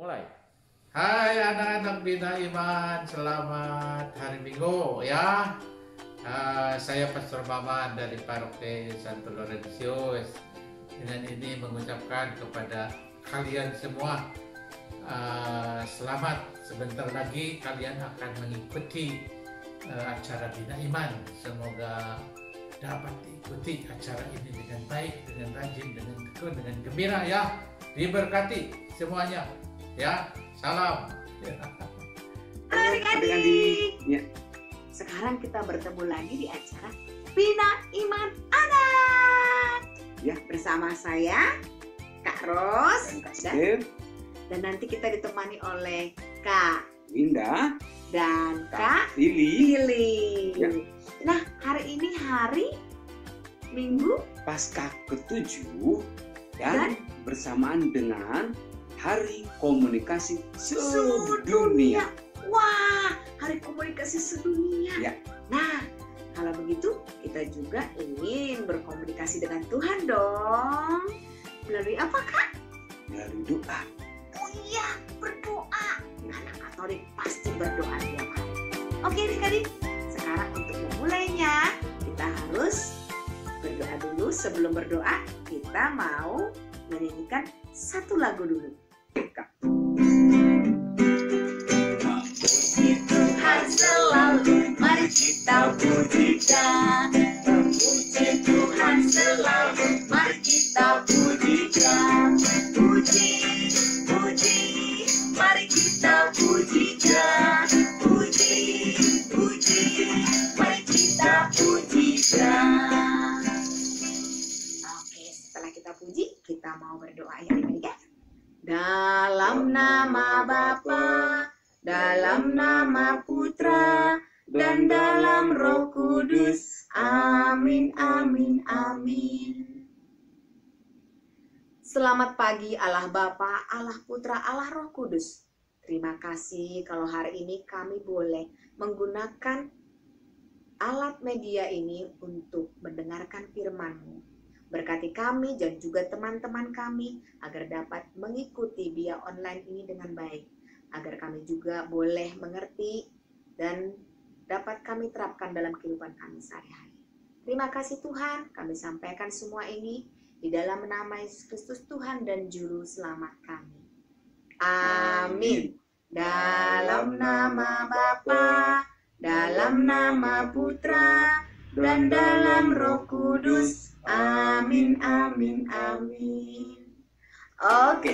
Mulai. Hai anak-anak Bina Iman, selamat hari Minggu ya. Saya Pastor Maman dari Paroki Santo Laurentius. Dengan ini mengucapkan kepada kalian semua selamat. Sebentar lagi kalian akan mengikuti acara Bina Iman. Semoga dapat diikuti acara ini dengan baik, dengan rajin, dengan tekun, dengan gembira ya. Diberkati semuanya ya. Salam. Adik-adik, ya. Sekarang kita bertemu lagi di acara Bina Iman Anak. Ya, bersama saya Kak Ros dan Kak Steve. Dan nanti kita ditemani oleh Kak Winda dan Kak Lili. Lili. Ya. Nah, hari ini hari Minggu Paskah ke-7 dan bersamaan dengan Hari Komunikasi Sedunia. Wah, Hari Komunikasi Sedunia. Ya. Nah, kalau begitu kita juga ingin berkomunikasi dengan Tuhan dong. Melalui apa, Kak? Melalui doa. Oh iya, berdoa. Anak Katolik pasti berdoa tiap hari. Oke, adik-adik. Sekarang untuk memulainya, kita harus berdoa dulu. Sebelum berdoa, kita mau menyanyikan satu lagu dulu. Puji Tuhan selalu, mari kita puji Dia. Puji Tuhan selalu, mari kita puji Dia. Puji, puji, mari kita puji Dia. Puji, puji, mari kita puji Dia. Oke, setelah kita puji, kita mau berdoa ya adik-adik ya. Dalam nama Bapa, dalam nama Putra, dan dalam Roh Kudus. Amin, amin, amin. Selamat pagi Allah Bapa, Allah Putra, Allah Roh Kudus. Terima kasih kalau hari ini kami boleh menggunakan alat media ini untuk mendengarkan firman-Mu. Berkati kami dan juga teman-teman kami agar dapat mengikuti via online ini dengan baik. Agar kami juga boleh mengerti dan dapat kami terapkan dalam kehidupan kami sehari-hari. Terima kasih Tuhan, kami sampaikan semua ini di dalam nama Yesus Kristus Tuhan dan Juru Selamat kami. Amin. Dalam nama Bapa, dalam nama Putra, dan dalam Roh Kudus. Amin, amin, amin. Oke,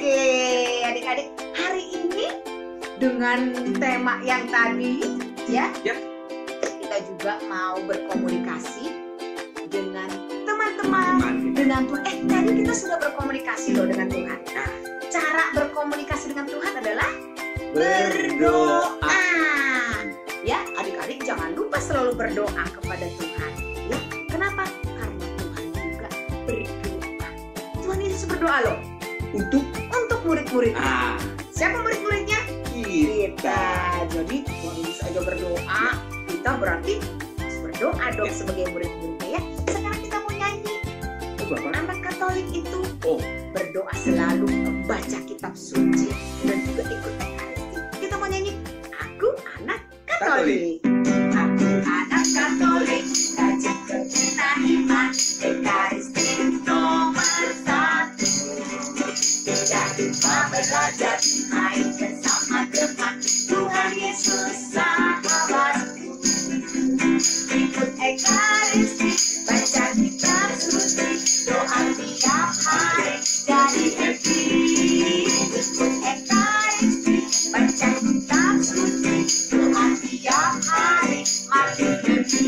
adik-adik, hari ini dengan tema yang tadi ya, kita juga mau berkomunikasi dengan teman-teman, dengan Tuhan. Tadi kita sudah berkomunikasi loh dengan Tuhan. Nah, cara berkomunikasi dengan Tuhan adalah berdoa. Ya, adik-adik jangan lupa selalu berdoa kepada Tuhan. Ya, kenapa? Karena Tuhan juga berdoa. Tuhan Yesus berdoa loh. Untuk murid-muridnya. Siapa murid-muridnya? Kita. Jadi Tuhan Yesus aja berdoa, kita berarti harus berdoa dong sebagai murid-muridnya ya. Sekarang kita mau nyanyi. Anak Katolik itu berdoa selalu, membaca kitab suci dan juga ikut Ekaristi. Kita mau nyanyi. Aku anak Katolik. Aku anak Katolik, rajin berbina iman, Ekaristi nomor 1. Tidak lupa belajar, main bersama teman, Tuhan Yesus sahabatku. Ikut Ekaristi, baca kitab suci, doa tiap hari, jadi happy. Ikut Ekaristi, baca kitab suci, doa tiap hari, makin happy.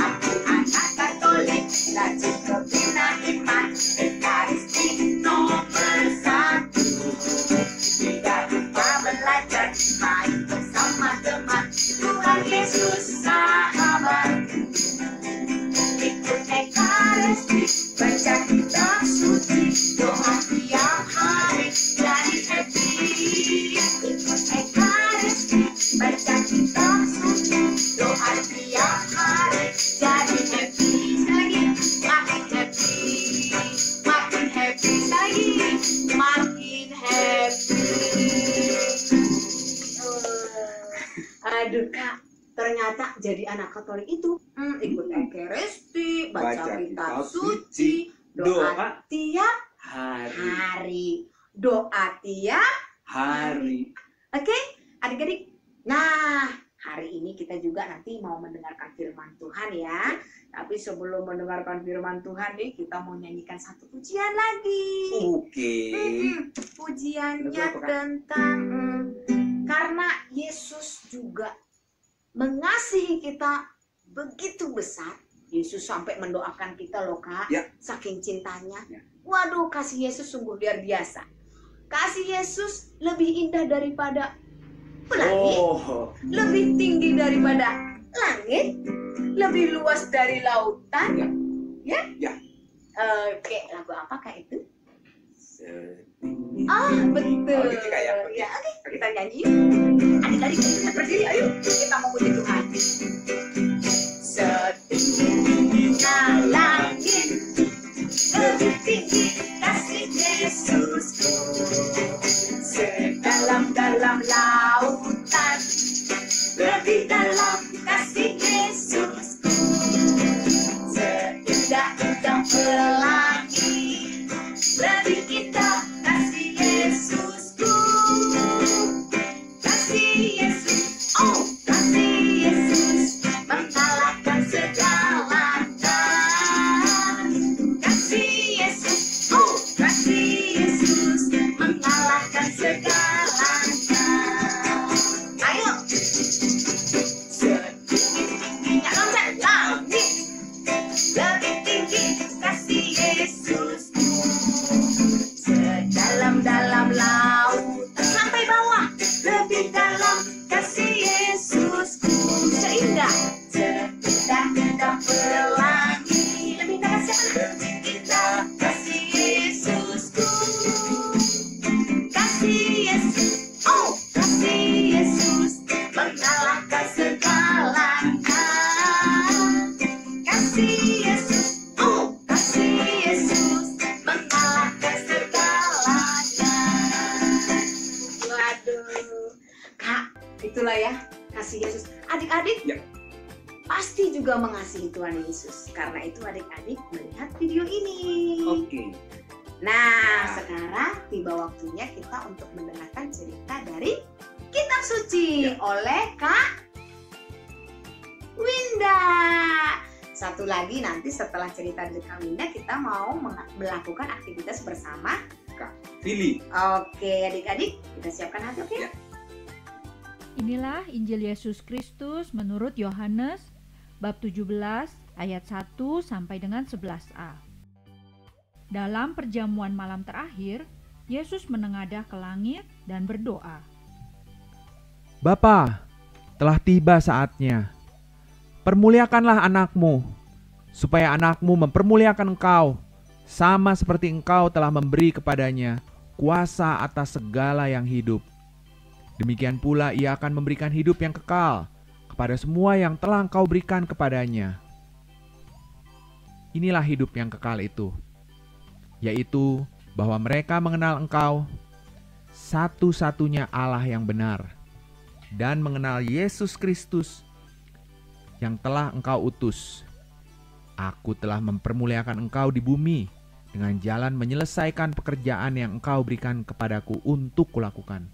Aku anak Katolik, rajin berbina iman, Ekaristi nomor 1. Tidak lupa belajar, main bersama teman, Tuhan Yesus sahabatku. Ikut Ekaristi, baca kitab suci, doa tiap hari, jadi happy. Ikut Ekaristi, baca kitab suci, doa tiap hari, jadi happy. Sekali lagi, makin happy, makin happy. Sekali lagi, Kak, ternyata jadi anak Katolik itu ikut Ekaristi, baca kitab suci, doa tiap hari. Doa tiap hari. Oke, adik-adik. Nah, hari ini kita juga nanti mau mendengarkan firman Tuhan ya. Tapi sebelum mendengarkan firman Tuhan nih, kita mau nyanyikan satu pujian lagi. Oke. Pujiannya Lagu apa, Kak? tentang karena Yesus juga mengasihi kita begitu besar. Yesus sampai mendoakan kita loh Kak, Ya. saking cintanya. Ya. Waduh, kasih Yesus sungguh luar biasa. Kasih Yesus lebih indah daripada pelangi, Oh, lebih tinggi daripada langit, lebih luas dari lautan. Ya. Ya? Ya. Oke, lagu apakah itu? setinggi. Betul. Oh, gitu, Kak, ya? Ya, oke, kita nyanyi yuk. Adik-adik kita berdiri, ayo kita memuji Tuhan. Setingginya langit, lebih tinggi kasih Yesusku. Sedalam-dalam lautan, lebih dalam kasih Yesusku. Seindah-indah pelangi, lebih indah kasih Yesusku. Kasih Yesus, oh kasih Yesus, mengalahkan segalanya. Kasih Yesus, oh kasih Yesus, mengalahkan segalanya. Ayo, setinggi-tingginya langit, lebih tinggi kasih Yesusku. Sedalam-dalam laut sampai bawah, lebih dalam kasih Yesusku. Seindah-indah pelangi, lebih indah kasih apa? Lebih indah kasih Yesusku. Kasih Yesus, oh kasih Yesus, mengalahkan segalanya. Kasih Yesus, oh kasih Yesus, mengalahkan segalanya. Waduh, Kak, itulah ya kasih Yesus. Adik-adik Ya. pasti juga mengasihi Tuhan Yesus. Karena itu adik-adik melihat video ini. Oke. Nah, sekarang tiba waktunya kita untuk mendengarkan cerita dari Kitab Suci oleh Kak Winda. Satu lagi nanti setelah cerita dari Kak Winda kita mau melakukan aktivitas bersama. Fili. Oke, adik-adik kita siapkan hati, oke? Ya. Inilah Injil Yesus Kristus menurut Yohanes bab 17 ayat 1 sampai dengan 11a. Dalam perjamuan malam terakhir, Yesus menengadah ke langit dan berdoa. Bapa, telah tiba saatnya. Permuliakanlah anakmu, supaya anakmu mempermuliakan engkau, sama seperti engkau telah memberi kepadanya kuasa atas segala yang hidup. Demikian pula ia akan memberikan hidup yang kekal kepada semua yang telah engkau berikan kepadanya. Inilah hidup yang kekal itu, yaitu bahwa mereka mengenal engkau, satu-satunya Allah yang benar, dan mengenal Yesus Kristus yang telah engkau utus. Aku telah mempermuliakan engkau di bumi dengan jalan menyelesaikan pekerjaan yang engkau berikan kepadaku untuk kulakukan.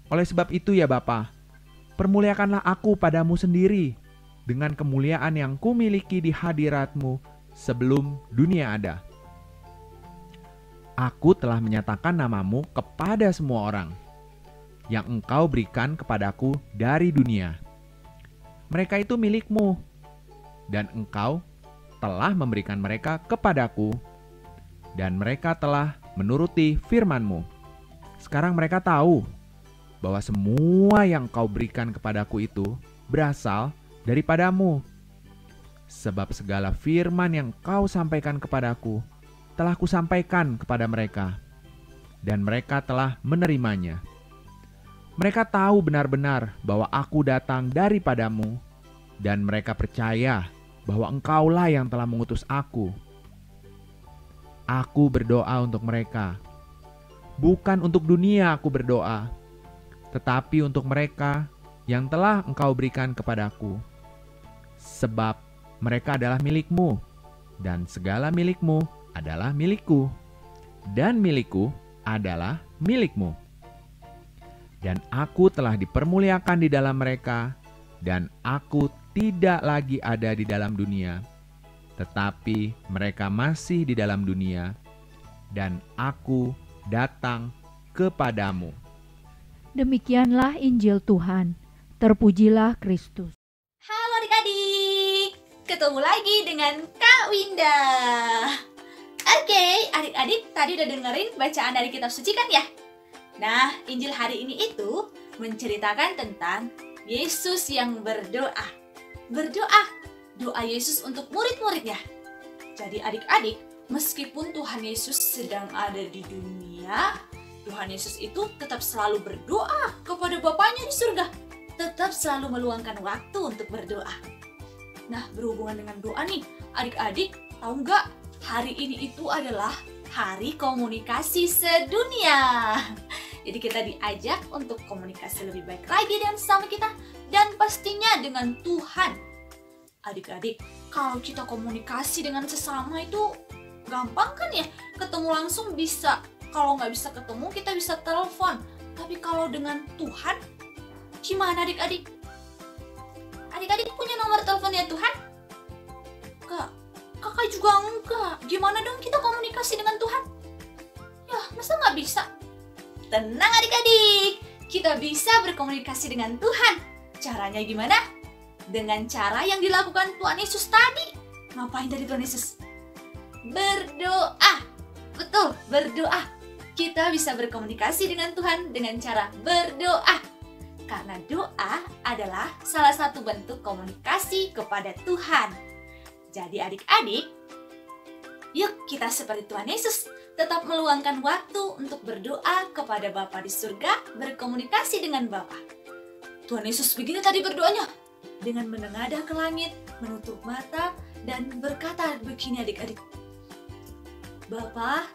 Oleh sebab itu ya Bapa, permuliakanlah aku padamu sendiri dengan kemuliaan yang kumiliki di hadiratmu sebelum dunia ada. Aku telah menyatakan namamu kepada semua orang yang engkau berikan kepadaku dari dunia. Mereka itu milikmu, dan engkau telah memberikan mereka kepadaku, dan mereka telah menuruti firman-Mu. Sekarang mereka tahu bahwa semua yang kau berikan kepadaku itu berasal daripadamu. Sebab segala firman yang kau sampaikan kepadaku telah kusampaikan kepada mereka, dan mereka telah menerimanya. Mereka tahu benar-benar bahwa aku datang daripadamu, dan mereka percaya bahwa engkaulah yang telah mengutus aku. Aku berdoa untuk mereka. Bukan untuk dunia aku berdoa, tetapi untuk mereka yang telah Engkau berikan kepadaku. Sebab mereka adalah milik-Mu, dan segala milik-Mu adalah milikku, dan milikku adalah milik-Mu. Dan aku telah dipermuliakan di dalam mereka, dan aku tidak lagi ada di dalam dunia, tetapi mereka masih di dalam dunia, dan aku datang kepadamu. Demikianlah Injil Tuhan. Terpujilah Kristus. Halo adik-adik, ketemu lagi dengan Kak Winda. Oke, adik-adik tadi udah dengerin bacaan dari kitab suci kan ya? Nah, Injil hari ini itu menceritakan tentang Yesus yang berdoa. Berdoa, doa Yesus untuk murid-muridnya. Jadi adik-adik, meskipun Tuhan Yesus sedang ada di dunia, Tuhan Yesus itu tetap selalu berdoa kepada Bapanya di surga. Tetap selalu meluangkan waktu untuk berdoa. Nah, berhubungan dengan doa nih, adik-adik tahu nggak? Hari ini itu adalah Hari Komunikasi Sedunia. Jadi kita diajak untuk komunikasi lebih baik lagi dengan sesama kita dan pastinya dengan Tuhan. Adik-adik, kalau kita komunikasi dengan sesama itu gampang kan ya? Ketemu langsung bisa. Kalau nggak bisa ketemu, kita bisa telepon. Tapi kalau dengan Tuhan, gimana adik-adik? Adik-adik punya nomor teleponnya Tuhan? Kakak juga enggak. Gimana dong kita komunikasi dengan Tuhan? Ya, masa nggak bisa? Tenang adik-adik, kita bisa berkomunikasi dengan Tuhan. Caranya gimana? Dengan cara yang dilakukan Tuhan Yesus tadi. Ngapain tadi Tuhan Yesus? Berdoa. Betul, berdoa. Kita bisa berkomunikasi dengan Tuhan dengan cara berdoa. Karena doa adalah salah satu bentuk komunikasi kepada Tuhan. Jadi adik-adik, yuk kita seperti Tuhan Yesus, tetap meluangkan waktu untuk berdoa kepada Bapa di surga, berkomunikasi dengan Bapa. Tuhan Yesus begini tadi berdoanya, dengan menengadah ke langit, menutup mata, dan berkata begini adik-adik. Bapa,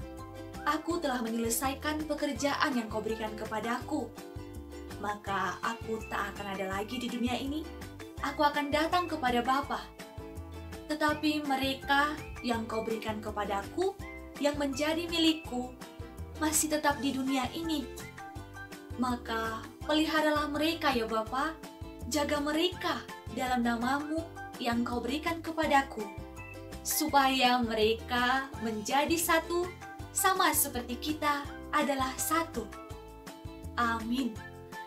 aku telah menyelesaikan pekerjaan yang kau berikan kepadaku. Maka aku tak akan ada lagi di dunia ini. Aku akan datang kepada Bapa. Tetapi mereka yang kau berikan kepadaku, yang menjadi milikku, masih tetap di dunia ini. Maka peliharalah mereka ya Bapa, jaga mereka dalam namamu yang kau berikan kepadaku, supaya mereka menjadi satu, sama seperti kita adalah satu. Amin.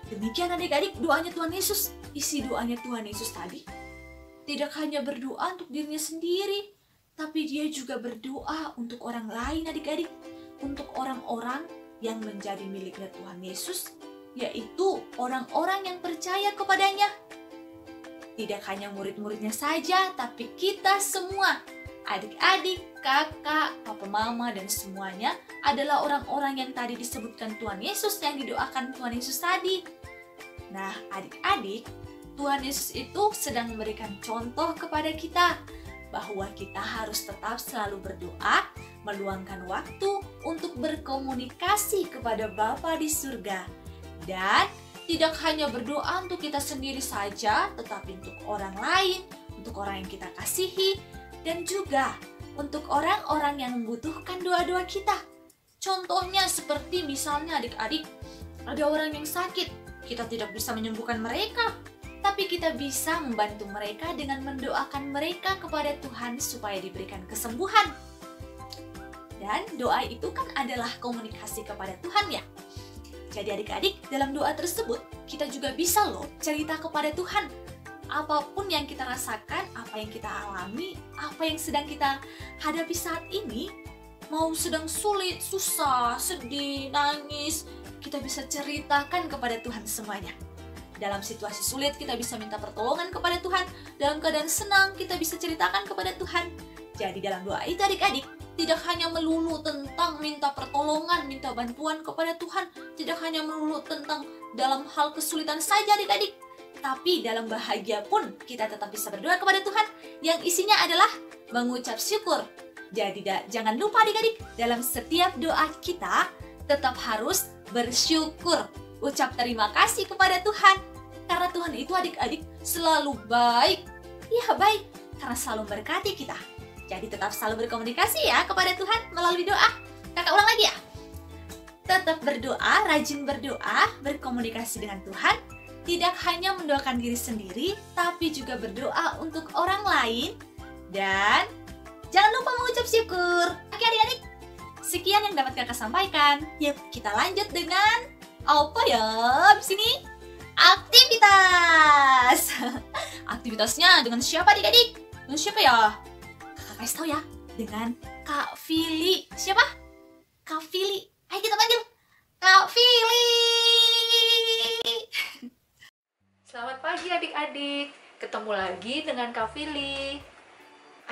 Demikian adik-adik doanya Tuhan Yesus. Isi doanya Tuhan Yesus tadi tidak hanya berdoa untuk dirinya sendiri, tapi dia juga berdoa untuk orang lain adik-adik, untuk orang-orang yang menjadi miliknya Tuhan Yesus, yaitu orang-orang yang percaya kepadanya. Tidak hanya murid-muridnya saja, tapi kita semua, adik-adik, kakak, papa, mama, dan semuanya adalah orang-orang yang tadi disebutkan Tuhan Yesus, yang didoakan Tuhan Yesus tadi. Nah, adik-adik, Tuhan Yesus itu sedang memberikan contoh kepada kita bahwa kita harus tetap selalu berdoa, meluangkan waktu untuk berkomunikasi kepada Bapa di surga. Dan tidak hanya berdoa untuk kita sendiri saja, tetapi untuk orang lain, untuk orang yang kita kasihi, dan juga untuk orang-orang yang membutuhkan doa-doa kita. Contohnya seperti misalnya adik-adik, ada orang yang sakit, kita tidak bisa menyembuhkan mereka, tapi kita bisa membantu mereka dengan mendoakan mereka kepada Tuhan supaya diberikan kesembuhan. Dan doa itu kan adalah komunikasi kepada Tuhan ya. Jadi adik-adik, dalam doa tersebut kita juga bisa loh cerita kepada Tuhan. Apapun yang kita rasakan, apa yang kita alami, apa yang sedang kita hadapi saat ini, mau sedang sulit, susah, sedih, nangis, kita bisa ceritakan kepada Tuhan semuanya. Dalam situasi sulit kita bisa minta pertolongan kepada Tuhan. Dalam keadaan senang kita bisa ceritakan kepada Tuhan. Jadi dalam doa itu adik-adik, tidak hanya melulu tentang minta pertolongan, minta bantuan kepada Tuhan. Tidak hanya melulu tentang dalam hal kesulitan saja adik-adik. Tapi dalam bahagia pun kita tetap bisa berdoa kepada Tuhan. Yang isinya adalah mengucap syukur. Jadi jangan lupa adik-adik, dalam setiap doa kita tetap harus bersyukur. Ucap terima kasih kepada Tuhan. Karena Tuhan itu adik-adik selalu baik. Ya baik, karena selalu memberkati kita. Jadi tetap selalu berkomunikasi ya kepada Tuhan melalui doa. Kakak ulang lagi ya. Tetap berdoa, rajin berdoa, berkomunikasi dengan Tuhan. Tidak hanya mendoakan diri sendiri, tapi juga berdoa untuk orang lain. Dan jangan lupa mengucap syukur. Oke adik-adik, sekian yang dapat kakak sampaikan. Yuk kita lanjut dengan apa ya di sini? Aktivitas. Aktivitasnya dengan siapa adik-adik? Dengan siapa ya? Kakak kasih tahu ya. Dengan Kak Fili. Siapa? Kak Fili. Ayo kita panggil Kak Fili. Selamat pagi adik-adik. Ketemu lagi dengan Kak Fili.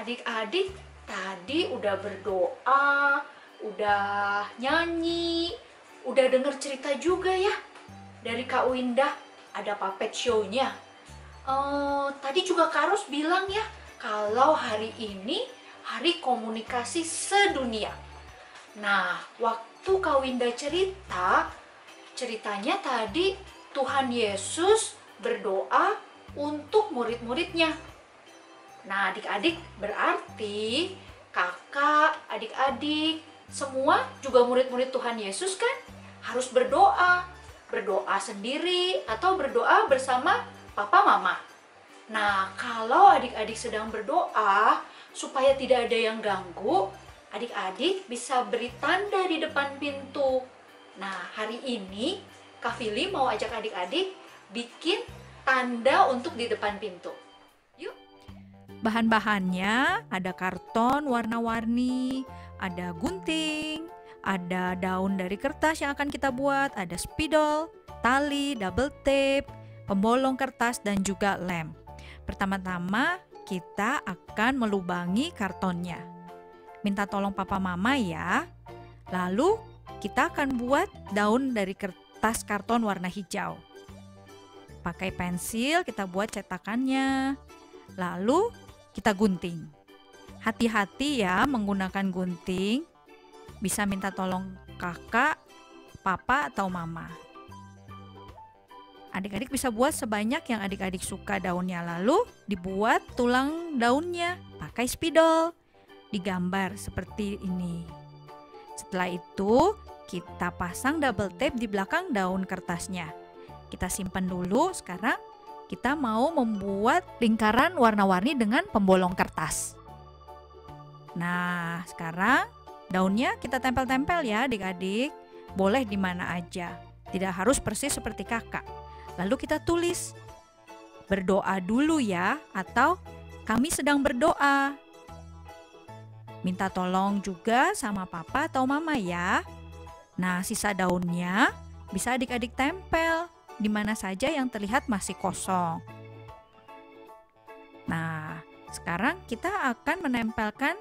Adik-adik tadi udah berdoa, udah nyanyi, udah denger cerita juga ya dari Kak Windah. Ada puppet show-nya. Tadi juga Kak Ros bilang ya, kalau hari ini hari komunikasi sedunia. Nah, waktu Kak Windah ceritanya tadi Tuhan Yesus berdoa untuk murid-muridnya. Nah, adik-adik berarti kakak, adik-adik, semua juga murid-murid Tuhan Yesus kan harus berdoa. Berdoa sendiri atau berdoa bersama papa mama. Nah, kalau adik-adik sedang berdoa supaya tidak ada yang ganggu, adik-adik bisa beri tanda di depan pintu. Nah, hari ini Kak Fili mau ajak adik-adik bikin tanda untuk di depan pintu. Yuk. Bahan-bahannya ada karton warna-warni, ada gunting, ada daun dari kertas yang akan kita buat, ada spidol, tali, double tape, pembolong kertas, dan juga lem. Pertama-tama kita akan melubangi kartonnya. Minta tolong papa mama ya. Lalu kita akan buat daun dari kertas karton warna hijau. Pakai pensil kita buat cetakannya. Lalu kita gunting. Hati-hati ya menggunakan gunting. Bisa minta tolong kakak, papa, atau mama. Adik-adik bisa buat sebanyak yang adik-adik suka daunnya. Lalu dibuat tulang daunnya pakai spidol. Digambar seperti ini. Setelah itu kita pasang double tape di belakang daun kertasnya. Kita simpan dulu. Sekarang kita mau membuat lingkaran warna-warni dengan pembolong kertas. Nah, sekarang daunnya kita tempel-tempel ya adik-adik. Boleh di mana aja. Tidak harus persis seperti kakak. Lalu kita tulis, berdoa dulu ya, atau kami sedang berdoa. Minta tolong juga sama papa atau mama ya. Nah, sisa daunnya bisa adik-adik tempel di mana saja yang terlihat masih kosong. Nah, sekarang kita akan menempelkan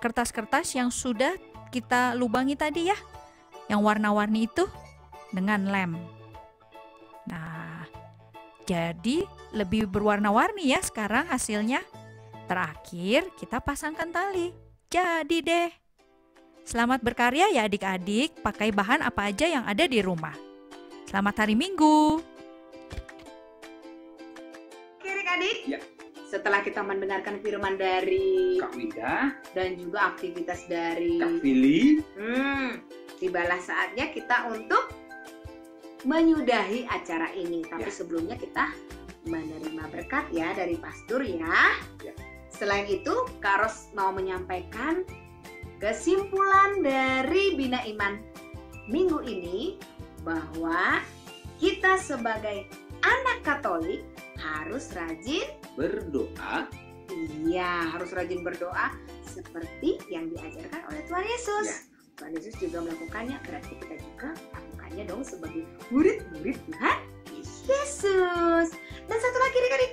kertas-kertas yang sudah kita lubangi tadi ya, yang warna-warni itu dengan lem. Nah, jadi lebih berwarna-warni ya sekarang hasilnya. Terakhir kita pasangkan tali. Jadi deh. Selamat berkarya ya adik-adik, pakai bahan apa aja yang ada di rumah. Selamat hari Minggu. Oke adik-adik, Ya. setelah kita mendengarkan firman dari Kak Windah, dan juga aktivitas dari Kak Fili, tibalah saatnya kita untuk menyudahi acara ini. Tapi Ya. sebelumnya kita menerima berkat ya dari pastor ya. Ya. Selain itu, Kak Ros mau menyampaikan kesimpulan dari Bina Iman minggu ini bahwa kita sebagai anak Katolik harus rajin berdoa. Iya, harus rajin berdoa seperti yang diajarkan oleh Tuhan Yesus. Ya. Tuhan Yesus juga melakukannya, berarti kita juga lakukannya dong sebagai murid-murid Tuhan Yesus. Dan satu lagi adik-adik,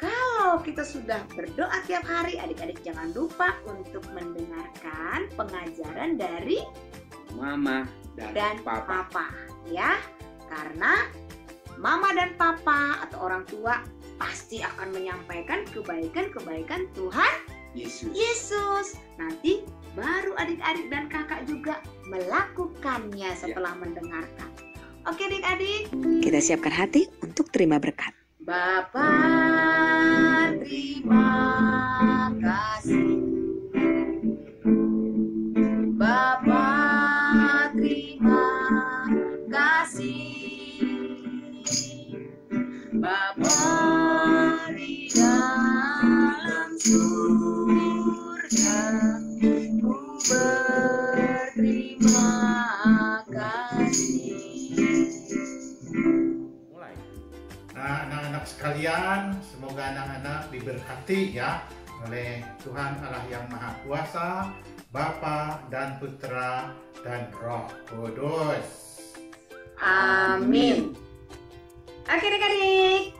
kalau kita sudah berdoa tiap hari, adik-adik jangan lupa untuk mendengarkan pengajaran dari Mama dan dan Papa. papa ya. Karena mama dan papa atau orang tua pasti akan menyampaikan kebaikan-kebaikan Tuhan Yesus. Yesus. Nanti baru adik-adik dan kakak juga melakukannya setelah mendengarkan. Oke adik-adik, kita siapkan hati untuk terima berkat. Bapa, terima kasih. Bapa, terima kasih. Bapa di dalam surga, ku berterima kasih. Mulai. Nah, anak-anak sekalian, semoga anak-anak diberkati ya oleh Tuhan Allah yang Maha Kuasa, Bapa dan Putra dan Roh Kudus. Amin. Oke adik-adik,